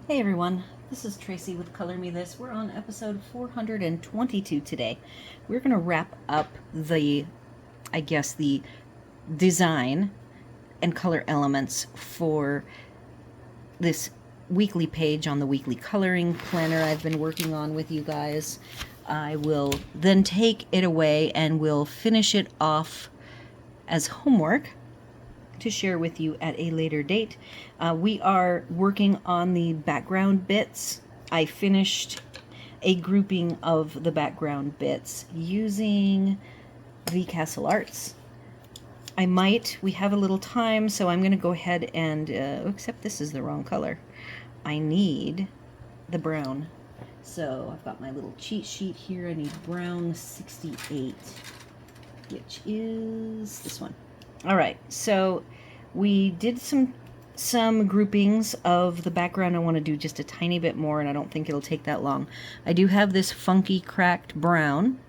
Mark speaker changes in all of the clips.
Speaker 1: Hey everyone, this is Tracy with Color Me This. We're on episode 422 today. We're going to wrap up the design and color elements for this weekly page on the weekly coloring planner I've been working on with you guys. I will then take it away and we'll finish it off as homework to share with you at a later date. We are working on the background bits. I finished a grouping of the background bits using the Castle Arts. We have a little time, so I'm going to go ahead and, except this is the wrong color. I need the brown. So I've got my little cheat sheet here. I need brown 68, which is this one. All right, so we did some groupings of the background. I want to do just a tiny bit more, and I don't think it'll take that long. I do have this funky cracked brown,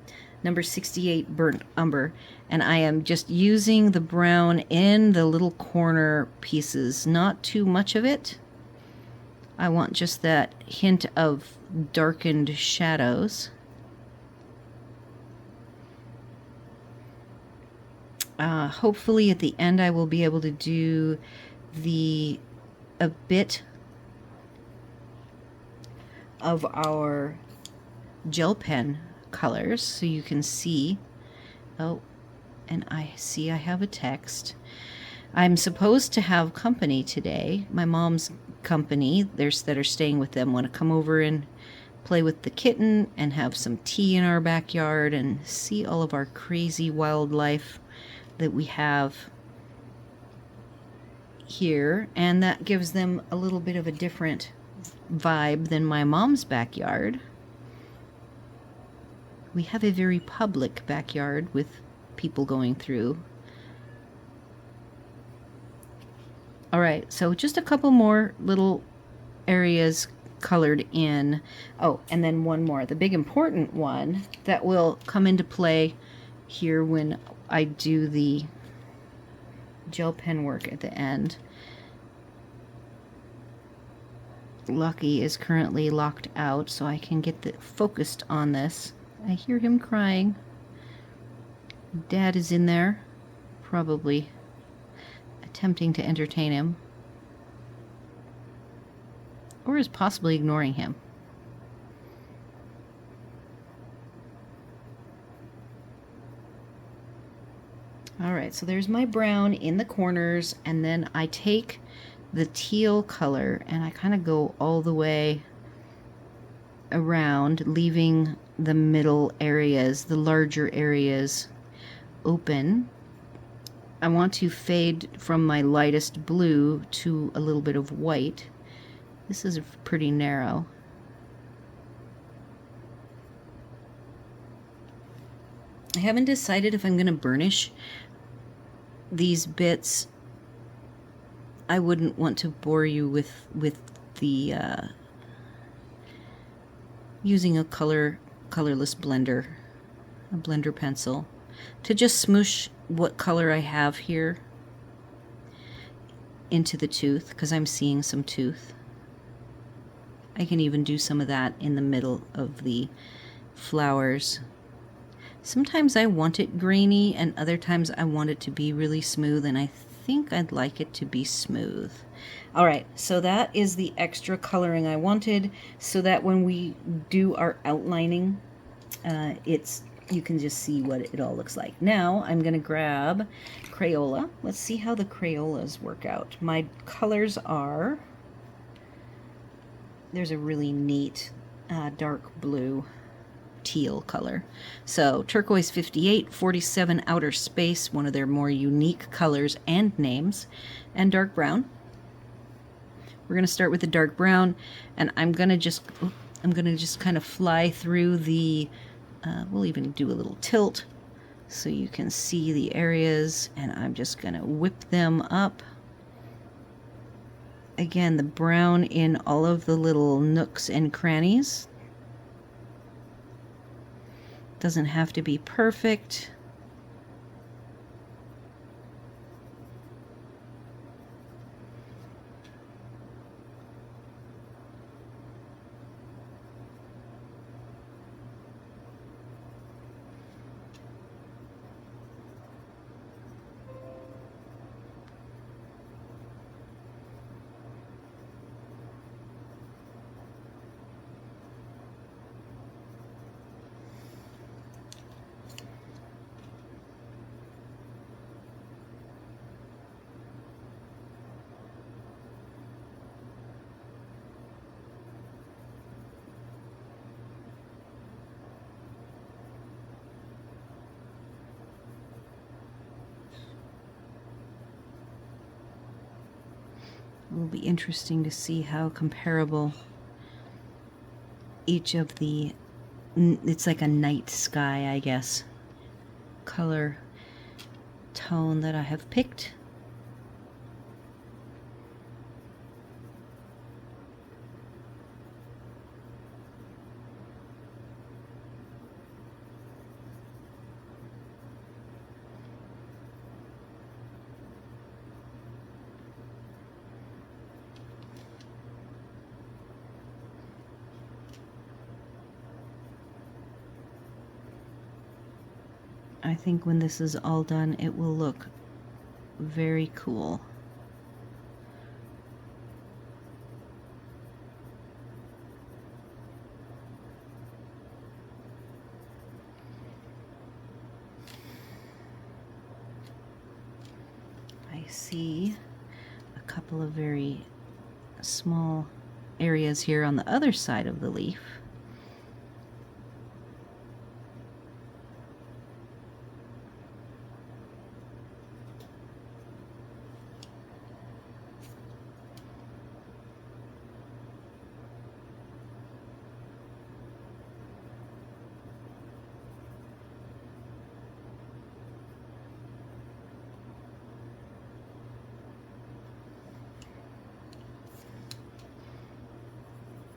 Speaker 1: number 68 burnt umber, and I am just using the brown in the little corner pieces, not too much of it. I want just that hint of darkened shadows. Hopefully at the end I will be able to do a bit of our gel pen colors so you can see. Oh, and I see I have a text. I'm supposed to have company today. My mom's company, that are staying with them, want to come over and play with the kitten and have some tea in our backyard and see all of our crazy wildlife that we have here, and that gives them a little bit of a different vibe than my mom's backyard. We have a very public backyard with people going through. All right, so just a couple more little areas colored in. Oh, and then one more, the big important one that will come into play here when I do the gel pen work at the end. Lucky is currently locked out, so I can get focused on this. I hear him crying. Dad is in there, probably attempting to entertain him, or is possibly ignoring him. Alright, so there's my brown in the corners, and then I take the teal color and I kind of go all the way around, leaving the middle areas, the larger areas, open. I want to fade from my lightest blue to a little bit of white. This is pretty narrow. I haven't decided if I'm going to burnish these bits. I wouldn't want to bore you with the using a colorless blender, a blender pencil, to just smoosh what color I have here into the tooth, because I'm seeing some tooth. I can even do some of that in the middle of the flowers. Sometimes I want it grainy, and other times I want it to be really smooth, and I think I'd like it to be smooth. Alright, so that is the extra coloring I wanted, so that when we do our outlining, you can just see what it all looks like. Now I'm going to grab Crayola. Let's see how the Crayolas work out. My colors are, there's a really neat dark blue teal color. So Turquoise 58, 47 Outer Space, one of their more unique colors and names, and dark brown. We're going to start with the dark brown, and I'm going to just kind of fly through the, we'll even do a little tilt so you can see the areas, and I'm just going to whip them up. Again, the brown in all of the little nooks and crannies. Doesn't have to be perfect. will be interesting to see how comparable each of the, it's like a night sky, I guess, color tone that I have picked. I think when this is all done, it will look very cool. I see a couple of very small areas here on the other side of the leaf.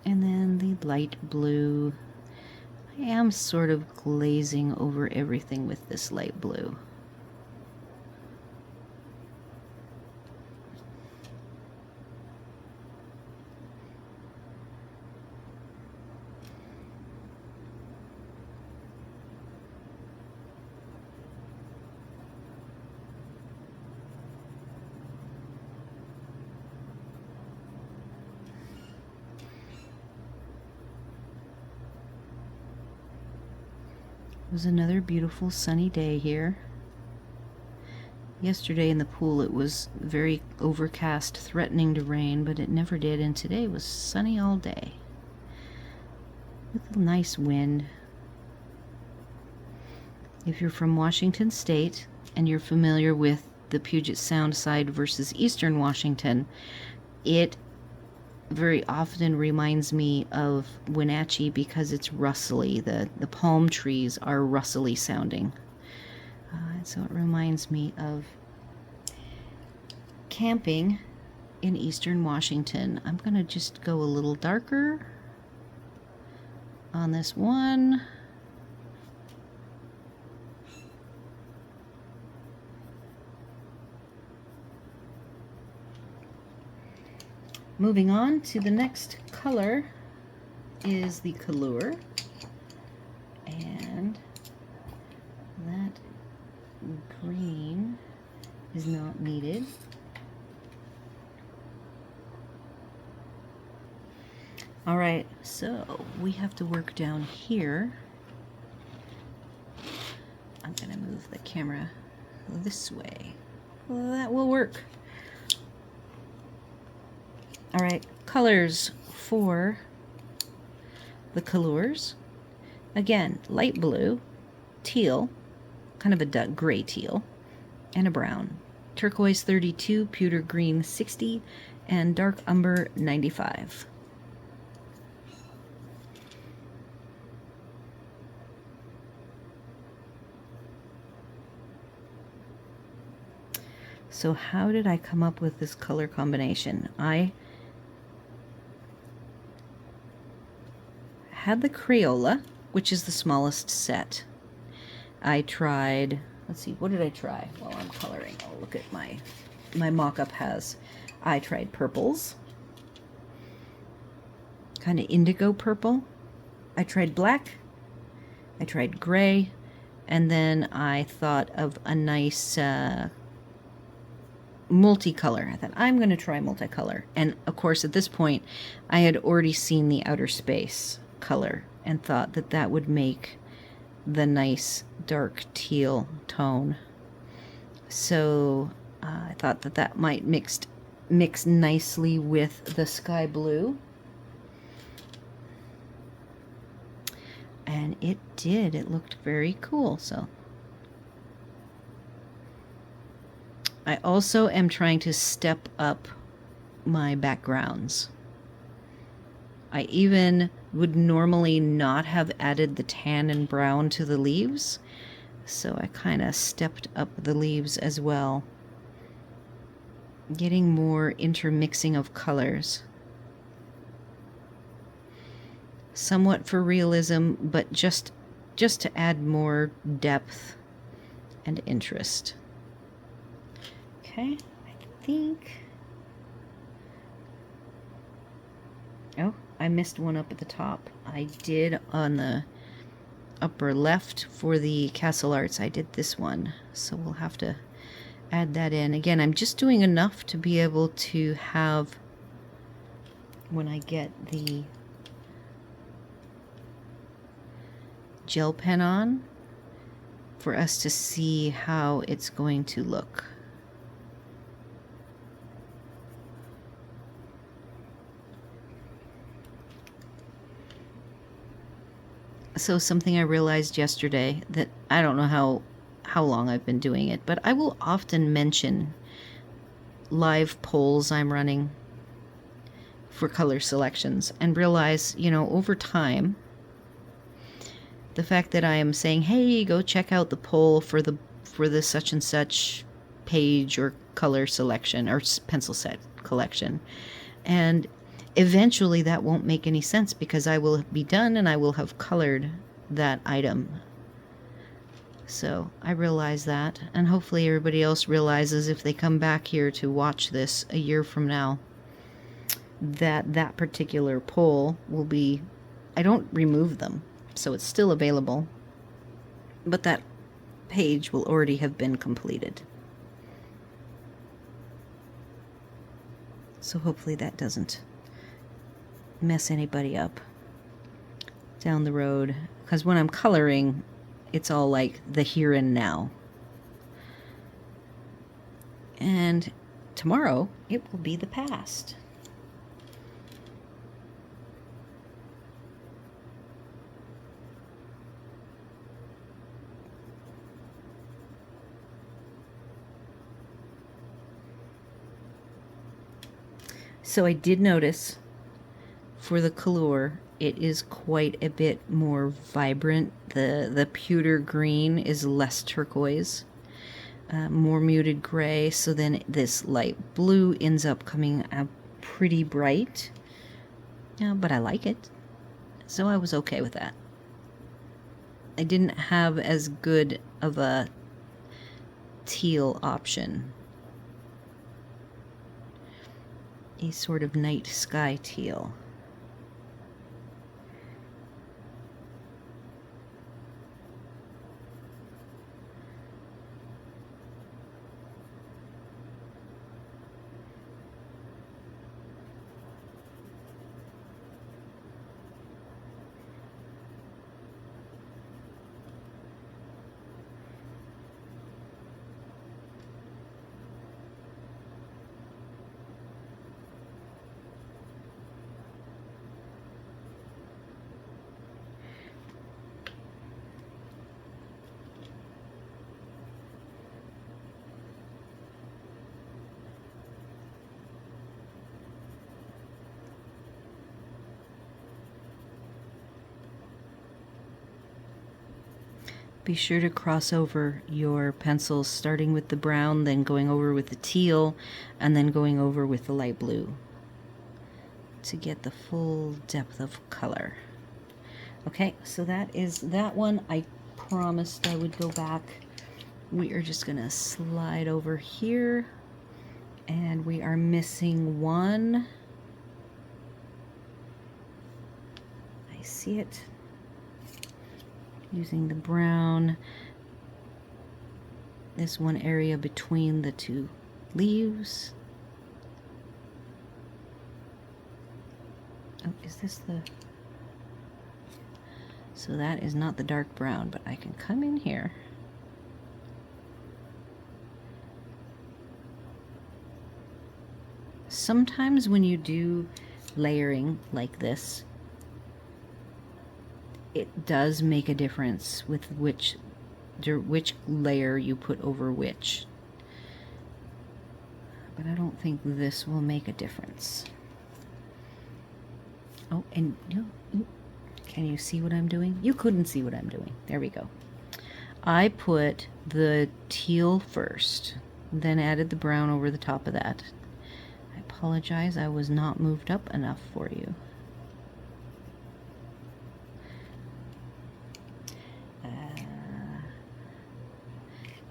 Speaker 1: And then the light blue. I am sort of glazing over everything with this light blue. It was another beautiful sunny day here. Yesterday in the pool it was very overcast, threatening to rain, but it never did, and today was sunny all day with a nice wind. If you're from Washington State and you're familiar with the Puget Sound side versus Eastern Washington, it very often reminds me of Wenatchee because it's rustly. The palm trees are rustly sounding. So it reminds me of camping in Eastern Washington. I'm going to just go a little darker on this one. Moving on to the next color is the Kalour, and that green is not needed. All right, so we have to work down here. I'm gonna move the camera this way. That will work. All right, colors for the Kalours. Again, light blue, teal, kind of a gray teal, and a brown. Turquoise 32, pewter green 60, and dark umber 95. So how did I come up with this color combination? I had the Crayola, which is the smallest set. I tried, let's see, what did I try while I'm coloring? Oh, look at my mock-up has. I tried purples, kind of indigo purple. I tried black, I tried gray, and then I thought of a nice multicolor. I thought, I'm going to try multicolor. And of course, at this point, I had already seen the outer space color and thought that that would make the nice dark teal tone. So I thought that that might mix nicely with the sky blue. And it did. It looked very cool. So I also am trying to step up my backgrounds. I even would normally not have added the tan and brown to the leaves, so I kind of stepped up the leaves as well, getting more intermixing of colors. Somewhat for realism, but just to add more depth and interest. Okay, I think... Oh, I missed one up at the top. I did on the upper left for the Castle Arts. I did this one, so we'll have to add that in. Again, I'm just doing enough to be able to have, when I get the gel pen on, for us to see how it's going to look. So something I realized yesterday, that I don't know how long I've been doing it, but I will often mention live polls I'm running for color selections and realize, you know, over time, the fact that I am saying, hey, go check out the poll for the such and such page or color selection or pencil set collection, and eventually that won't make any sense because I will be done and I will have colored that item. So I realize that, and hopefully everybody else realizes if they come back here to watch this a year from now, that that particular poll will be, I don't remove them, so it's still available, but that page will already have been completed. So hopefully that doesn't mess anybody up down the road, because when I'm coloring, it's all like the here and now. And tomorrow, it will be the past. So I did notice for the Kalour, it is quite a bit more vibrant. The pewter green is less turquoise, more muted gray. So then this light blue ends up coming out pretty bright. But I like it, so I was okay with that. I didn't have as good of a teal option. A sort of night sky teal. Be sure to cross over your pencils, starting with the brown, then going over with the teal, and then going over with the light blue to get the full depth of color. Okay, so that is that one. I promised I would go back. We are just gonna slide over here, and we are missing one. I see it. Using the brown, this one area between the two leaves. Oh, is this the... So that is not the dark brown, but I can come in here. Sometimes when you do layering like this, it does make a difference with which layer you put over which. but I don't think this will make a difference. Oh, and can you see what I'm doing? You couldn't see what I'm doing. There we go. I put the teal first, then added the brown over the top of that. I apologize, I was not moved up enough for you.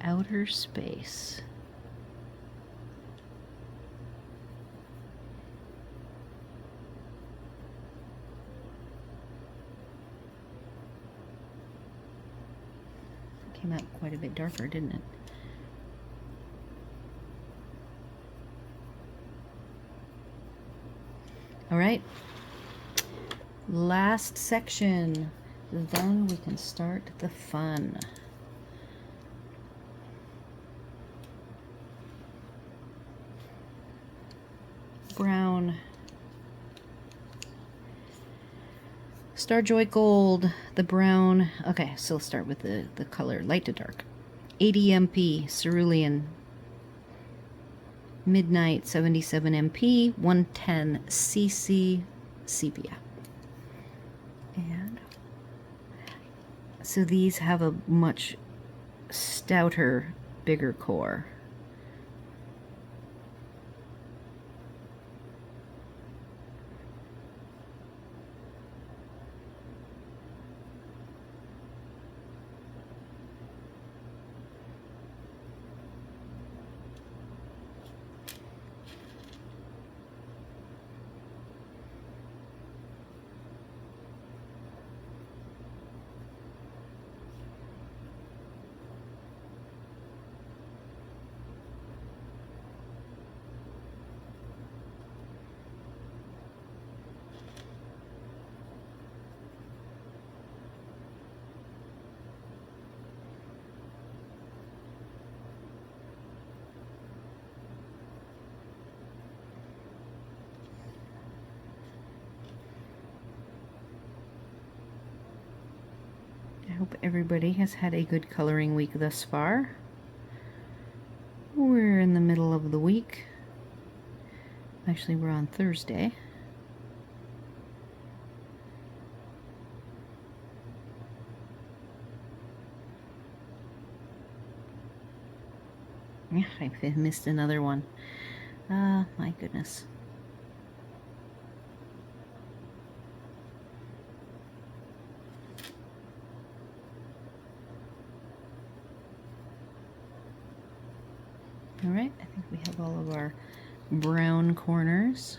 Speaker 1: Outer space. Came out quite a bit darker, didn't it? All right, last section, then we can start the fun. Brown, Starjoy Gold, the brown. Okay, so let's start with the color, light to dark. 80 MP, Cerulean. Midnight, 77 MP, 110 CC, Sepia. And so these have a much stouter, bigger core. I hope everybody has had a good coloring week thus far. We're in the middle of the week. Actually, we're on Thursday. Yeah, I missed another one. My goodness. All right, I think we have all of our brown corners.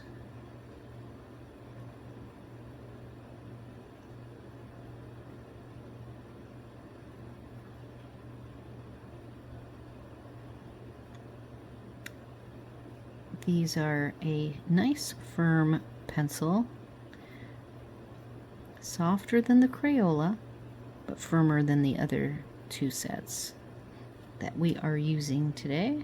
Speaker 1: These are a nice firm pencil, softer than the Crayola, but firmer than the other two sets that we are using today.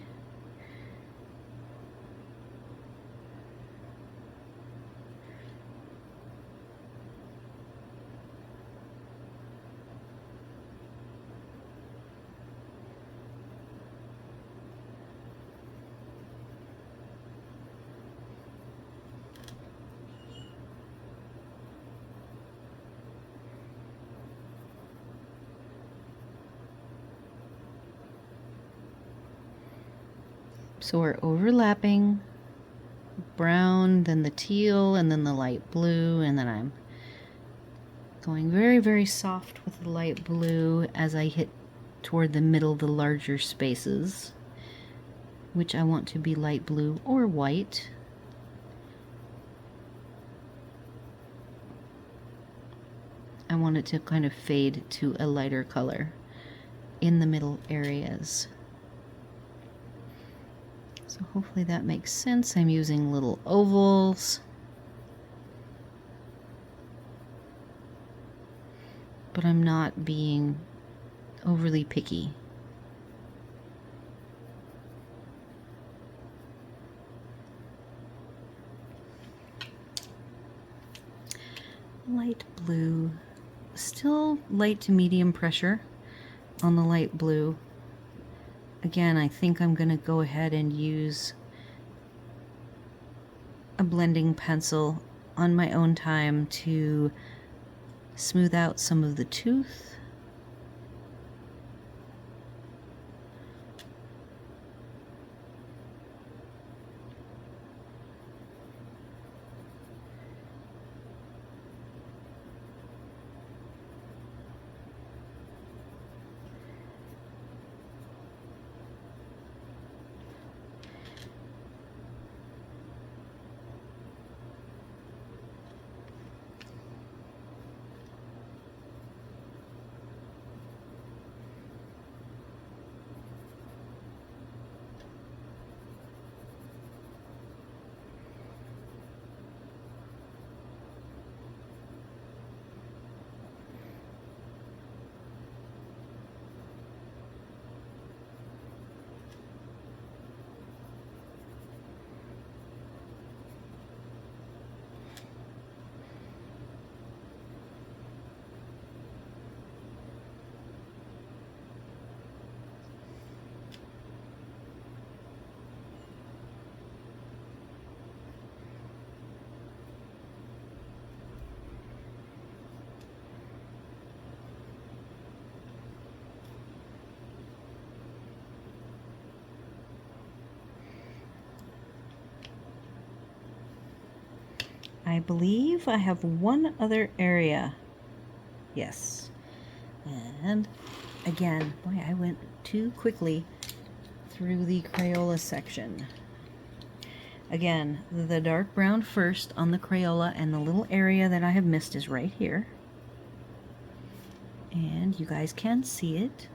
Speaker 1: So we're overlapping brown, then the teal, and then the light blue, and then I'm going very, very soft with the light blue as I hit toward the middle, the larger spaces, which I want to be light blue or white. I want it to kind of fade to a lighter color in the middle areas. So hopefully that makes sense. I'm using little ovals. But I'm not being overly picky. Light blue. Still light to medium pressure on the light blue. Again, I think I'm going to go ahead and use a blending pencil on my own time to smooth out some of the tooth. I believe I have one other area. Yes. And again, boy, I went too quickly through the Crayola section. Again, the dark brown first on the Crayola, and the little area that I have missed is right here. And you guys can see it.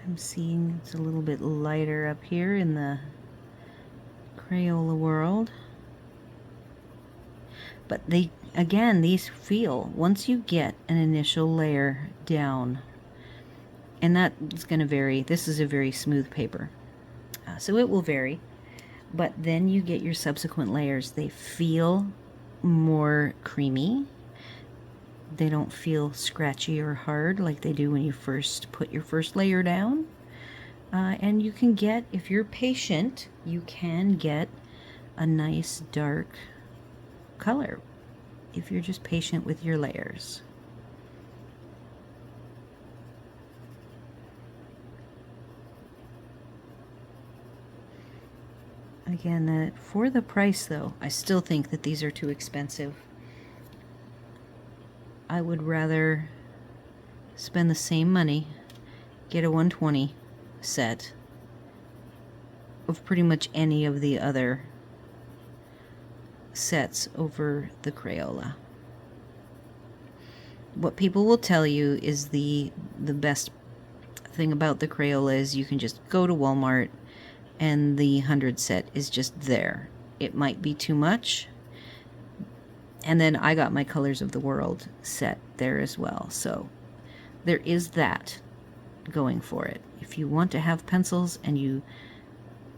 Speaker 1: I'm seeing it's a little bit lighter up here in the Crayola world. But they, again, these feel, once you get an initial layer down, and that is going to vary. This is a very smooth paper, so it will vary. But then you get your subsequent layers. They feel more creamy. They don't feel scratchy or hard like they do when you first put your first layer down. And you can get, if you're patient, you can get a nice dark color if you're just patient with your layers. Again, for the price though, I still think that these are too expensive. I would rather spend the same money, get a 120 set of pretty much any of the other sets over the Crayola. What people will tell you is the best thing about the Crayola is you can just go to Walmart and the 100 set is just there. It might be too much. And then I got my Colors of the World set there as well. So there is that going for it. If you want to have pencils and you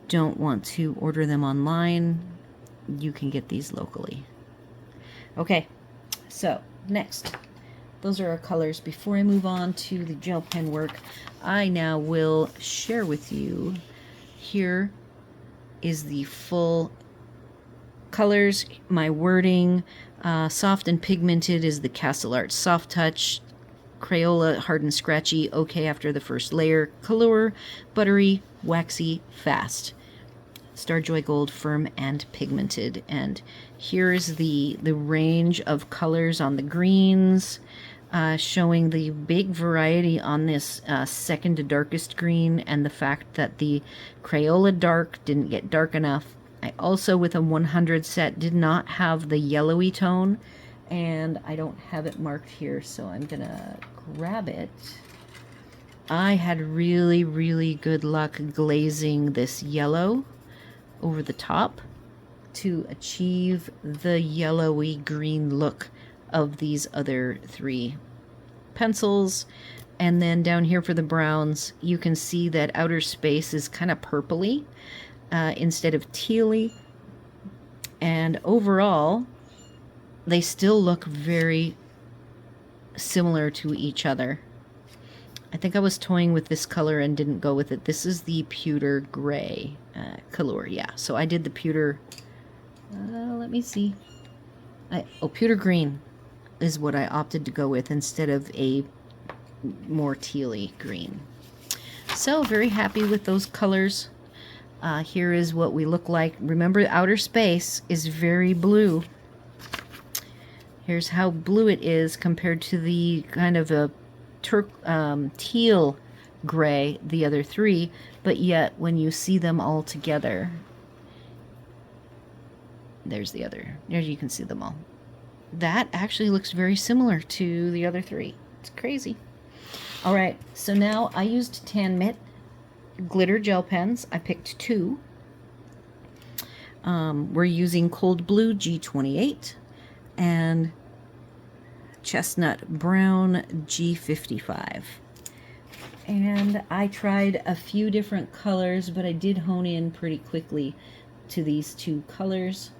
Speaker 1: don't want to order them online, you can get these locally. Okay, so next, those are our colors. Before I move on to the gel pen work, I now will share with you, here is the full colors, my wording. Soft and pigmented is the Castle Art Soft Touch. Crayola, hard and scratchy, okay after the first layer. Kalour, buttery, waxy, fast. Starjoy Gold, firm and pigmented. And here's the range of colors on the greens, showing the big variety on this second to darkest green, and the fact that the Crayola Dark didn't get dark enough. I also, with a 100 set, did not have the yellowy tone, and I don't have it marked here, so I'm gonna grab it. I had really, really good luck glazing this yellow over the top, to achieve the yellowy green look of these other three pencils. And then down here for the browns, you can see that outer space is kind of purpley instead of tealy. And overall, they still look very similar to each other. I think I was toying with this color and didn't go with it. This is the pewter gray Kalour, yeah. So I did the pewter, let me see. Pewter green is what I opted to go with instead of a more tealy green. So very happy with those colors. Here is what we look like. Remember, outer space is very blue. Here's how blue it is compared to the kind of a teal gray, the other three, but yet when you see them all together, there's the other. There you can see them all. That actually looks very similar to the other three. It's crazy. All right, so now I used Tanmit glitter gel pens. I picked two. We're using Cold Blue G28 and Chestnut Brown G55. And I tried a few different colors, but I did hone in pretty quickly to these two colors.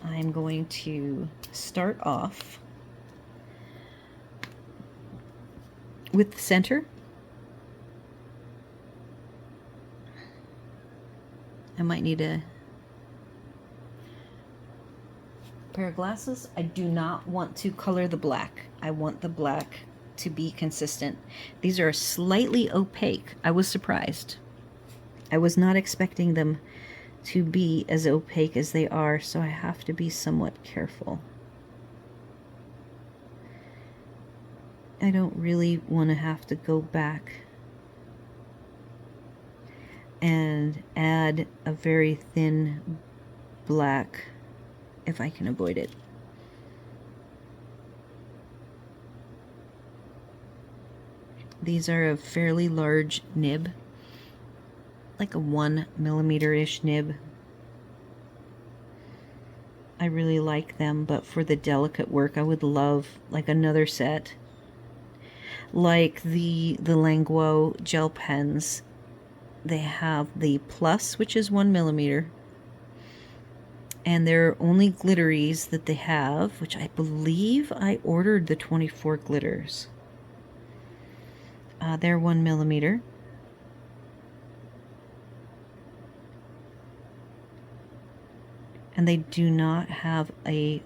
Speaker 1: I'm going to start off with the center. I might need a pair of glasses. I do not want to color the black. I want the black to be consistent. These are slightly opaque. I was surprised. I was not expecting them to be as opaque as they are, so I have to be somewhat careful. I don't really want to have to go back and add a very thin black if I can avoid it. These are a fairly large nib, like a 1 millimeter-ish nib. I really like them, but for the delicate work, I would love like another set. Like the Languo gel pens, they have the Plus, which is 1 millimeter, and they're only glitteries that they have, which I believe I ordered the 24 glitters. They're 1 millimeter. And they do not have the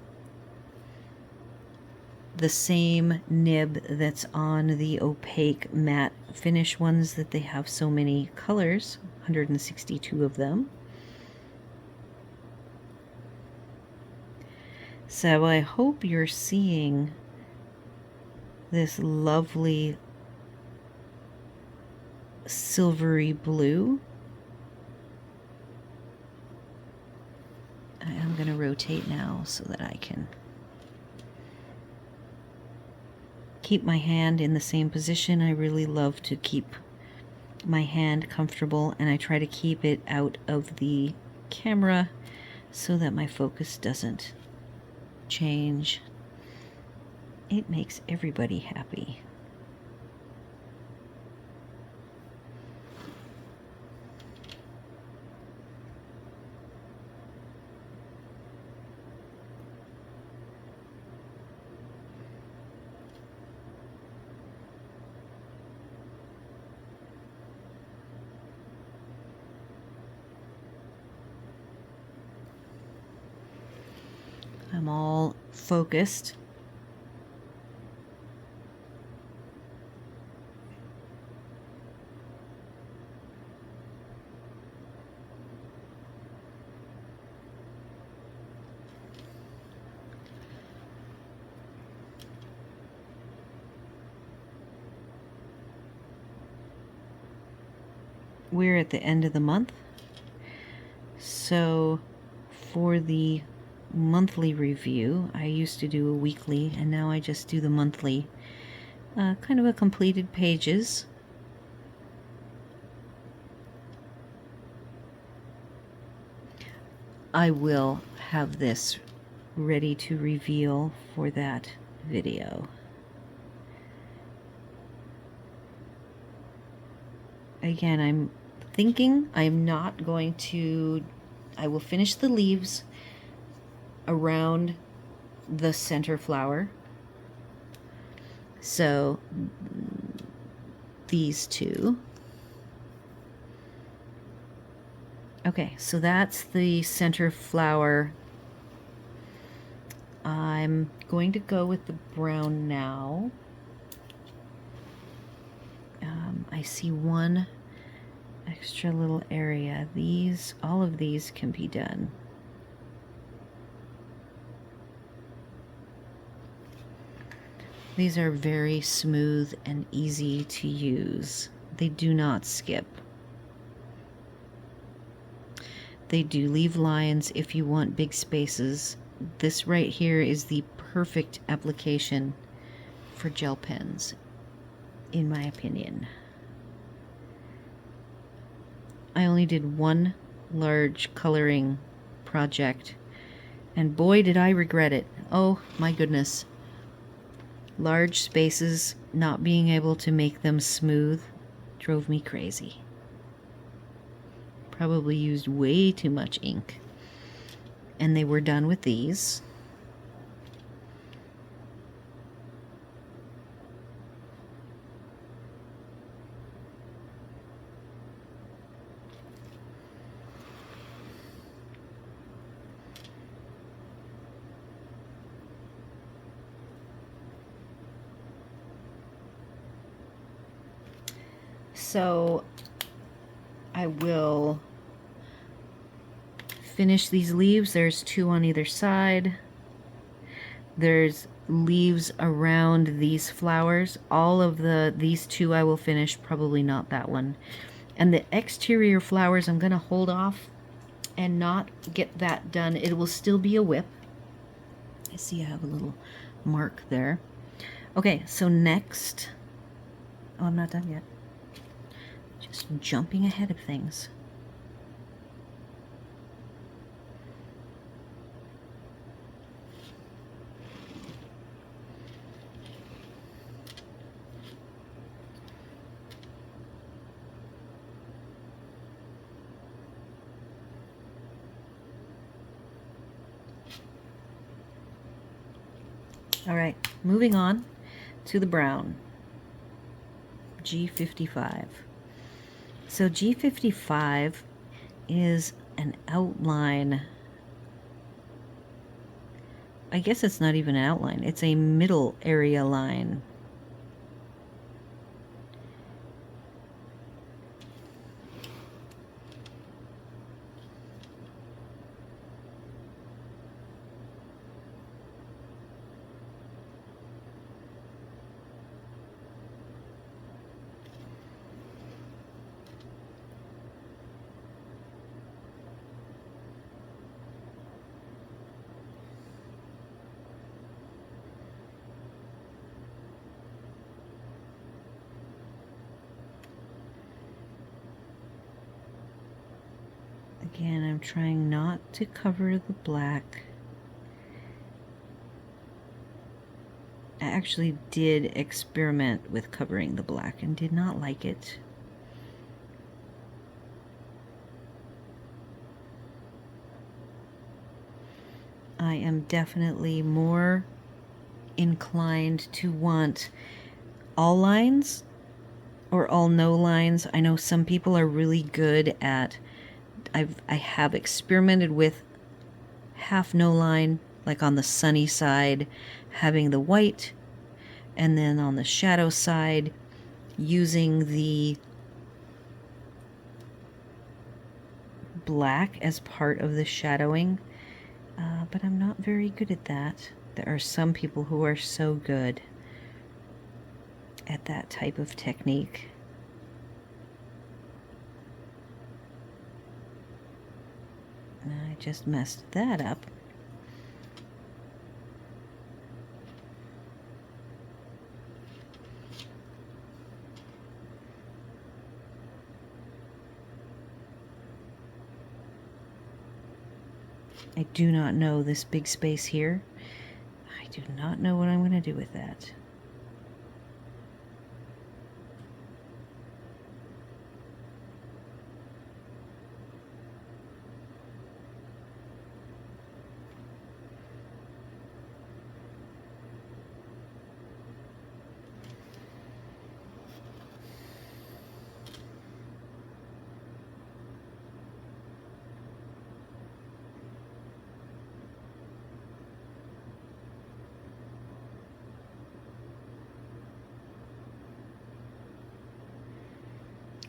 Speaker 1: same nib that's on the opaque matte finish ones that they have so many colors, 162 of them. So I hope you're seeing this lovely silvery blue. I am going to rotate now so that I can keep my hand in the same position. I really love to keep my hand comfortable, and I try to keep it out of the camera so that my focus doesn't change. It makes everybody happy. I'm all focused. We're at the end of the month, so for the monthly review, I used to do a weekly, and now I just do the monthly, kind of a completed pages. I will have this ready to reveal for that video. Again, I'm thinking I'm not going to, I will finish the leaves around the center flower. So these two. Okay, so that's the center flower. I'm going to go with the brown now. I see one extra little area. These, all of these can be done. These are very smooth and easy to use. They do not skip. They do leave lines if you want big spaces. This right here is the perfect application for gel pens, in my opinion. I only did one large coloring project, and boy did I regret it. Oh my goodness. Large spaces, not being able to make them smooth, drove me crazy. Probably used way too much ink. And they were done with these. So I will finish these leaves. There's two on either side. There's leaves around these flowers. All of these two I will finish, probably not that one. And the exterior flowers I'm going to hold off and not get that done. It will still be a whip. I see I have a little mark there. Okay, so next, oh, I'm not done yet. Just jumping ahead of things. All right, moving on to the brown, G55. So G55 is an outline. I guess it's not even an outline. It's a middle area line. Again, I'm trying not to cover the black. I actually did experiment with covering the black and did not like it. I am definitely more inclined to want all lines or all no lines. I know some people are really good at, I have experimented with half no line, like on the sunny side having the white, and then on the shadow side using the black as part of the shadowing, but I'm not very good at that. There are some people who are so good at that type of technique. I just messed that up. I do not know this big space here. I do not know what I'm going to do with that.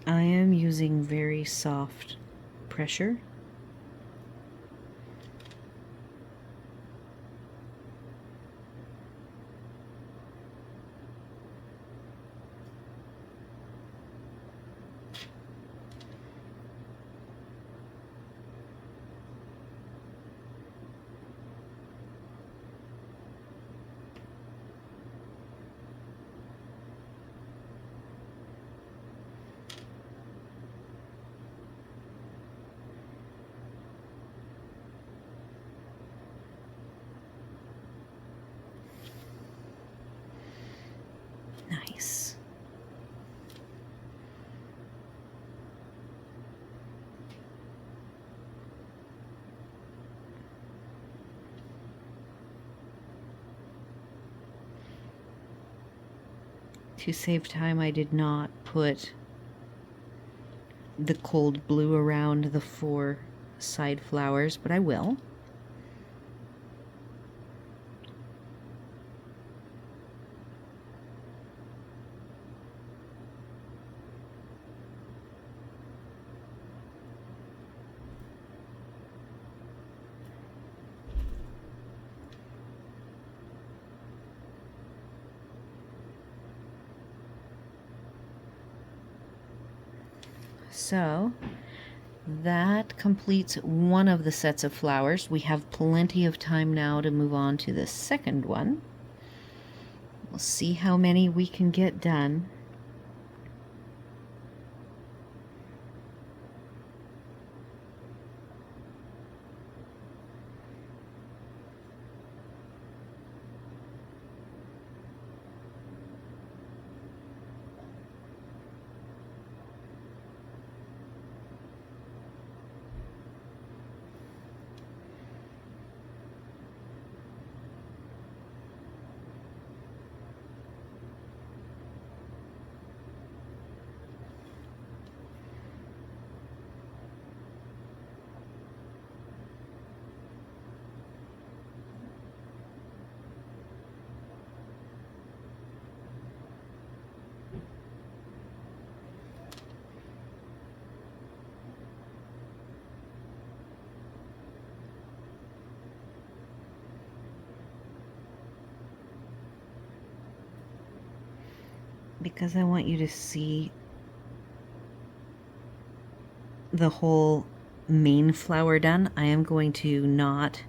Speaker 1: I am using very soft pressure. Nice. To save time, I did not put the cold blue around the 4 side flowers, but I will. So that completes one of the sets of flowers. We have plenty of time now to move on to the second one. We'll see how many we can get done. Because I want you to see the whole main flower done, I am going to not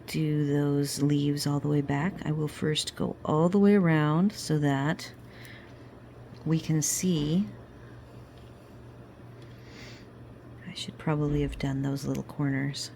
Speaker 1: do those leaves all the way back. I will first go all the way around so that we can see. I should probably have done those little corners.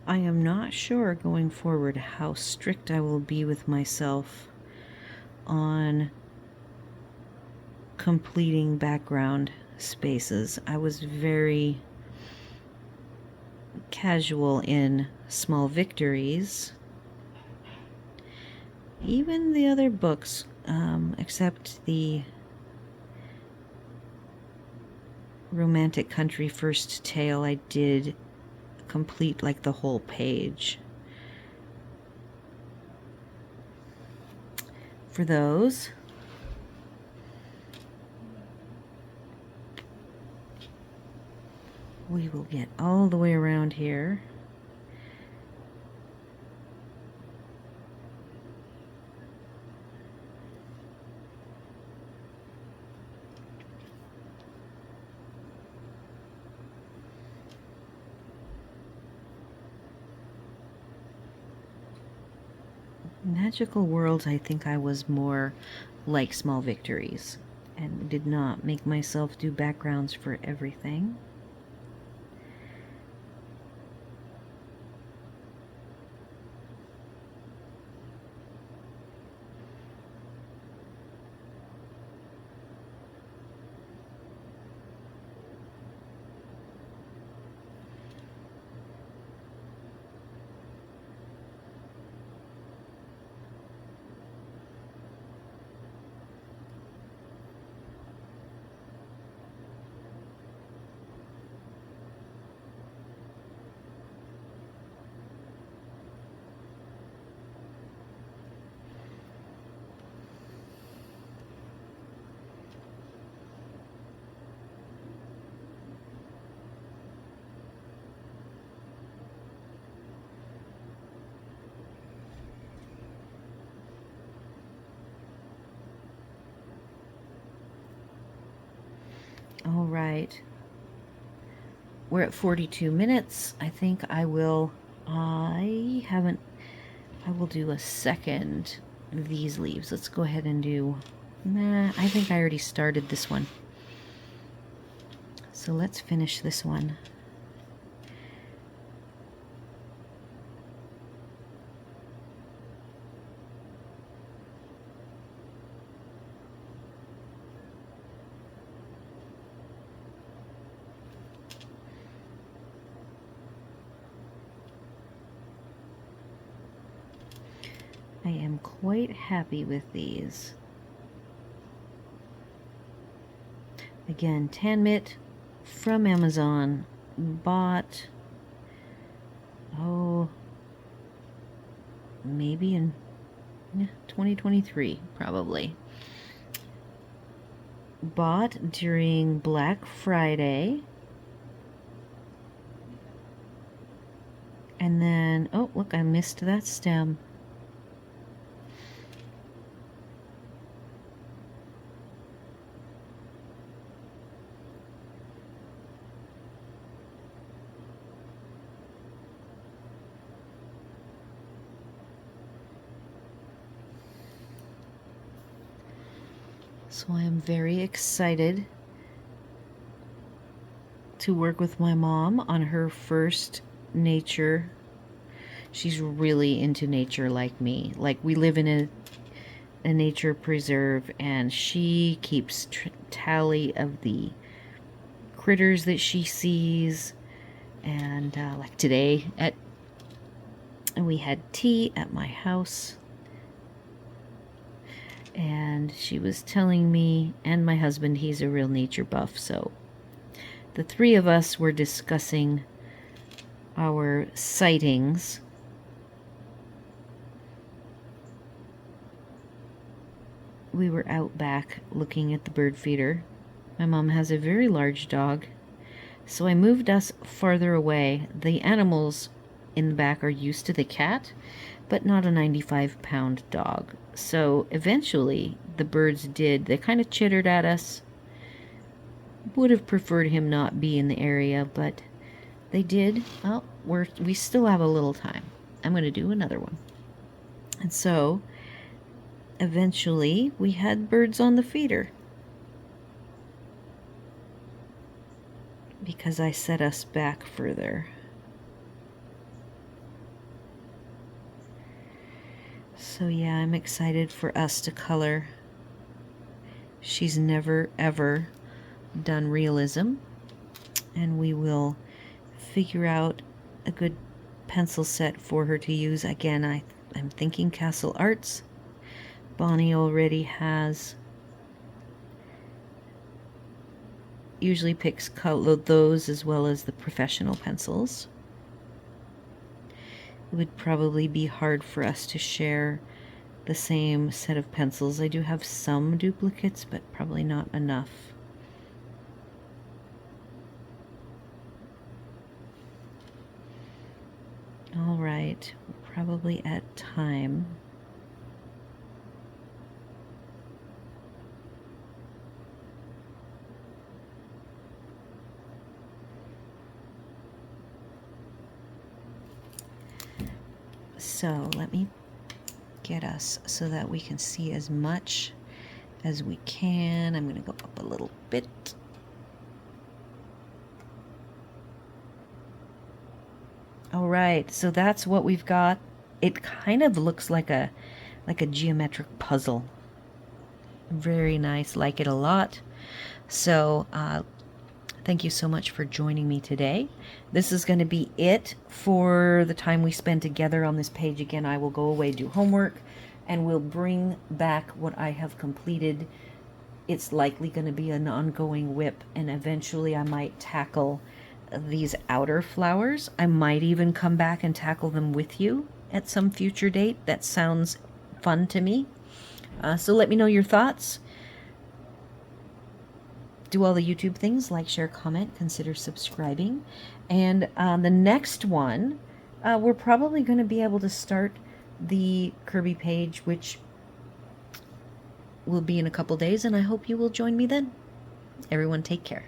Speaker 1: I am not sure going forward how strict I will be with myself on completing background spaces. I was very casual in Small Victories. Even the other books, except the Romantic Country First Tale, I did complete like the whole page. For those, We will get all the way around here. Magical Worlds, I think I was more like Small Victories and did not make myself do backgrounds for everything. All right. We're at 42 minutes. I think I will do a second of these leaves. Let's go ahead and do, I think I already started this one. So let's finish this one. I am quite happy with these. Again, Tanmit from Amazon. Bought, maybe in 2023, probably. Bought during Black Friday. And then, oh, look, I missed that stem. So I am very excited to work with my mom on her first nature. She's really into nature like me. Like, we live in a nature preserve, and she keeps tally of the critters that she sees. And like today, we had tea at my house, and she was telling me, and my husband, he's a real nature buff, so the three of us were discussing our sightings. We were out back looking at the bird feeder. My mom has a very large dog, so I moved us farther away. The animals in the back are used to the cat, but not a 95-pound dog. So eventually the birds they kind of chittered at us. Would have preferred him not be in the area, but they did. Well, we still have a little time. I'm going to do another one. And so eventually we had birds on the feeder, because I set us back further. So yeah, I'm excited for us to color. She's never ever done realism, and we will figure out a good pencil set for her to use. Again, I'm thinking Castle Arts. Bonnie already has, usually picks those as well as the professional pencils. It would probably be hard for us to share the same set of pencils. I do have some duplicates, but probably not enough. right, probably at time. So let me get us so that we can see as much as we can. I'm going to go up a little bit. All right, so that's what we've got. It kind of looks like a geometric puzzle. Very nice, like it a lot. So thank you so much for joining me today. This is going to be it for the time we spend together on this page. Again, I will go away, do homework, and we'll bring back what I have completed. It's likely going to be an ongoing whip, and eventually I might tackle these outer flowers. I might even come back and tackle them with you at some future date. That sounds fun to me. So let me know your thoughts. Do all the YouTube things, like, share, comment, consider subscribing. And the next one, we're probably going to be able to start the Kirby page, which will be in a couple days, and I hope you will join me then. Everyone, take care.